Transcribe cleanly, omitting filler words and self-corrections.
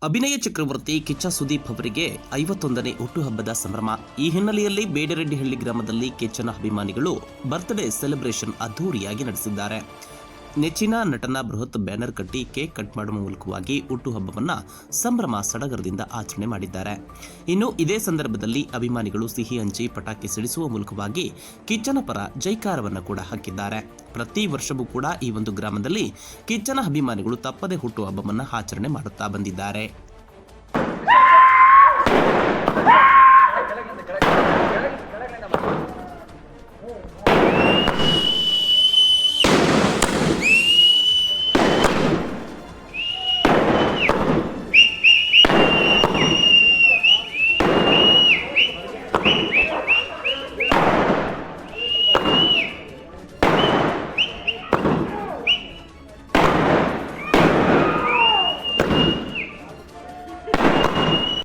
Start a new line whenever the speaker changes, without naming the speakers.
ಅಭಿನಯ ಚಕ್ರವರ್ತಿ ಕಿಚ್ಚ ಸುದೀಪ್ ಅವರಿಗೆ 51ನೇ ಹುಟ್ಟುಹಬ್ಬದ ಸಂಭ್ರಮ. ಈ ಹಿನ್ನೆಲೆಯಲ್ಲಿ ಬೇಡರೆಡ್ಡಿಹಳ್ಳಿ ಗ್ರಾಮದಲ್ಲಿ ಕಿಚ್ಚನ ಅಭಿಮಾನಿಗಳು ಬರ್ತ್ಡೇ ಸೆಲೆಬ್ರೇಷನ್ ಅದ್ದೂರಿಯಾಗಿ ನಡೆಸಿದ್ದಾರೆ. ನೆಚ್ಚಿನ ನಟನ ಬೃಹತ್ ಬ್ಯಾನರ್ ಕಟ್ಟಿ ಕೇಕ್ ಕಟ್ ಮಾಡುವ ಮೂಲಕವಾಗಿ ಹುಟ್ಟುಹಬ್ಬವನ್ನು ಸಂಭ್ರಮ ಸಡಗರದಿಂದ ಆಚರಣೆ ಮಾಡಿದ್ದಾರೆ. ಇನ್ನು ಇದೇ ಸಂದರ್ಭದಲ್ಲಿ ಅಭಿಮಾನಿಗಳು ಸಿಹಿ ಹಂಚಿ ಪಟಾಕಿ ಸಿಡಿಸುವ ಮೂಲಕವಾಗಿ ಕಿಚ್ಚನ ಪರ ಜೈಕಾರವನ್ನು ಕೂಡ ಹಾಕಿದ್ದಾರೆ. ಪ್ರತಿ ವರ್ಷವೂ ಕೂಡ ಈ ಒಂದು ಗ್ರಾಮದಲ್ಲಿ ಕಿಚ್ಚನ ಅಭಿಮಾನಿಗಳು ತಪ್ಪದೆ ಹುಟ್ಟುಹಬ್ಬವನ್ನು ಆಚರಣೆ ಮಾಡುತ್ತಾ ಬಂದಿದ್ದಾರೆ.